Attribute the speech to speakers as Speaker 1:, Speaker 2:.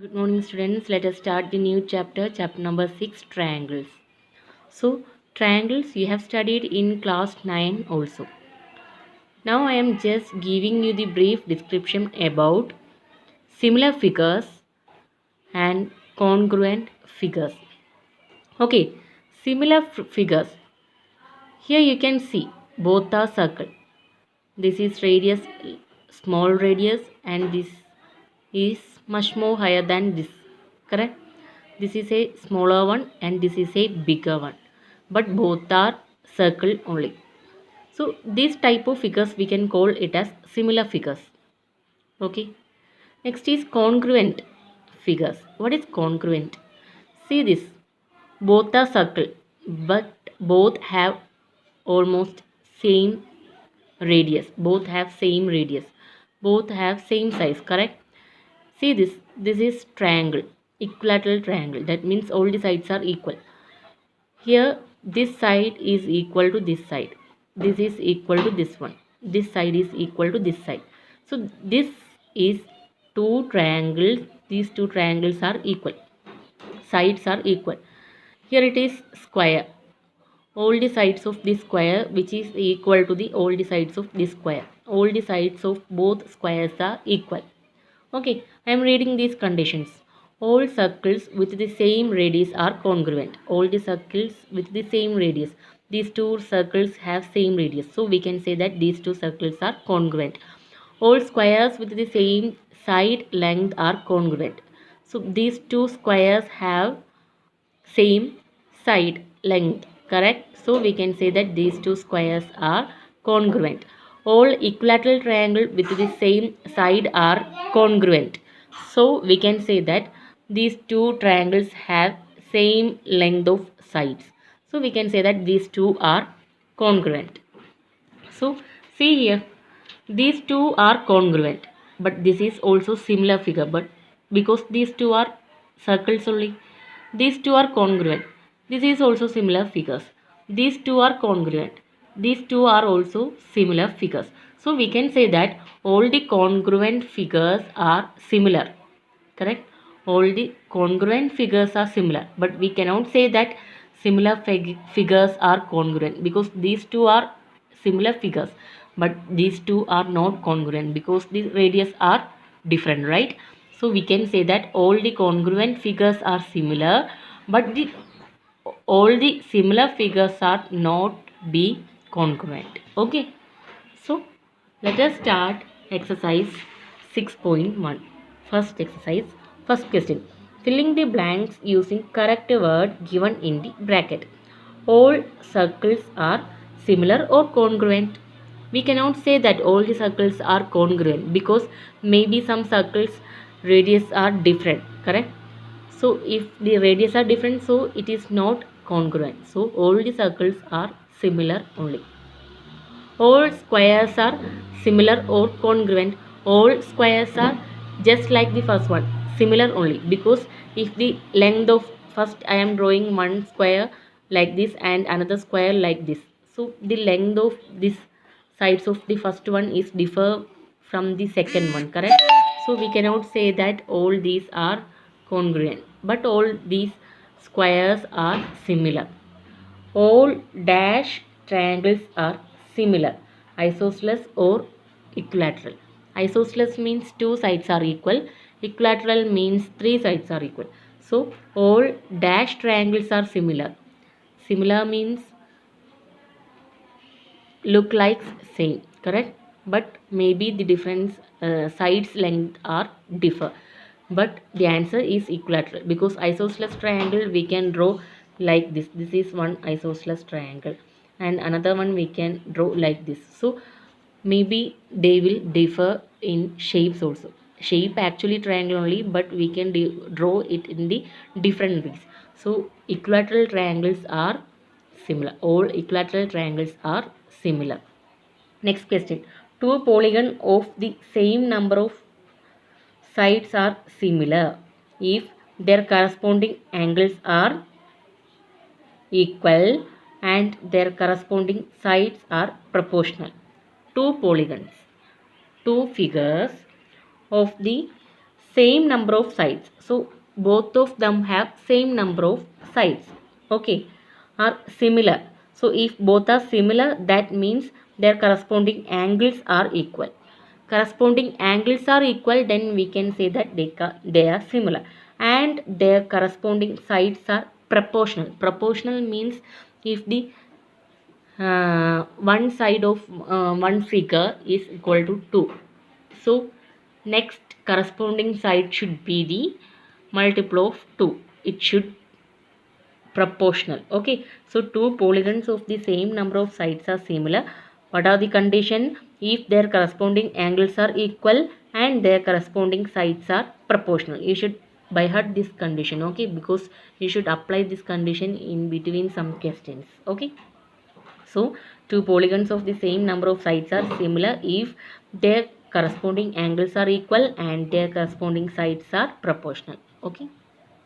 Speaker 1: Good morning, students. Let us start the new chapter, chapter number 6, triangles. So, triangles you have studied in class 9 also. Now, I am just giving you the brief description about similar figures and congruent figures. Okay, similar figures. Here you can see both are circle. This is radius, small radius, and this is much more higher than this. Correct? This is a smaller one and this is a bigger one, but both are circle only. So this type of figures we can call it as similar figures. Okay. Next is congruent figures. What is congruent? See this. Both are circle, but both have almost same radius. Both have same radius. Both have same size. Correct? See this. This is triangle, equilateral triangle. That means all the sides are equal. Here this side is equal to this side. This is equal to this one. This side is equal to this side. So this is two triangles. These two triangles are equal. Sides are equal. Here it is square. All the sides of this square which is equal to the all the sides of this square. All the sides of both squares are equal. Okay, I am reading these conditions. All circles with the same radius are congruent. All the circles with the same radius. These two circles have same radius. So we can say that these two circles are congruent. All squares with the same side length are congruent. So these two squares have same side length. Correct? So we can say that these two squares are congruent. All equilateral triangle with the same side are congruent. So we can say that these two triangles have same length of sides. So we can say that these two are congruent. So see here, these two are congruent, but this is also similar figure, but because these two are circles only, these two are congruent. This is also similar figures. These two are congruent. These two are also similar figures. So we can say that all the congruent figures are similar. Correct? All the congruent figures are similar, but we cannot say that similar figures are congruent because these two are similar figures, but these two are not congruent because the radius are different, right? So we can say that all the congruent figures are similar, but all the similar figures are not be congruent. Okay, so let us start exercise 6.1. First exercise, first question. Filling the blanks using correct word given in the bracket. All circles are similar or congruent. We cannot say that all the circles are congruent because maybe some circles radius are different. Correct? So if the radius are different, so it is not congruent. So all the circles are similar only. All squares are similar or congruent. All squares are just like the first one, similar only, because if the length of first I am drawing one square like this and another square like this, so the length of this sides of the first one is differ from the second one. Correct? So we cannot say that all these are congruent, but all these squares are similar. All dash triangles are similar, isosceles or equilateral. Isosceles means two sides are equal, equilateral means three sides are equal. So all dash triangles are similar. Similar means look like same, correct? But maybe the difference sides length are differ. But the answer is equilateral because isosceles triangle we can draw like this. This is one isosceles triangle and another one we can draw like this. So maybe they will differ in shapes also. Shape actually triangle only, but we can draw it in the different ways. So equilateral triangles are similar. All equilateral triangles are similar. Next question. Two polygons of the same number of sides are similar if their corresponding angles are equal and their corresponding sides are proportional. Two polygons, two figures of the same number of sides. So both of them have same number of sides. Okay, are similar. So if both are similar, that means their corresponding angles are equal. Corresponding angles are equal, then we can say that they are similar, and their corresponding sides are proportional. Proportional means if the one side of one figure is equal to 2, so next corresponding side should be the multiple of 2. It should proportional. Okay, so two polygons of the same number of sides are similar. What are the condition? If their corresponding angles are equal and their corresponding sides are proportional. You should by heart this condition, okay, because you should apply this condition in between some questions. Okay, so two polygons of the same number of sides are similar if their corresponding angles are equal and their corresponding sides are proportional. Okay.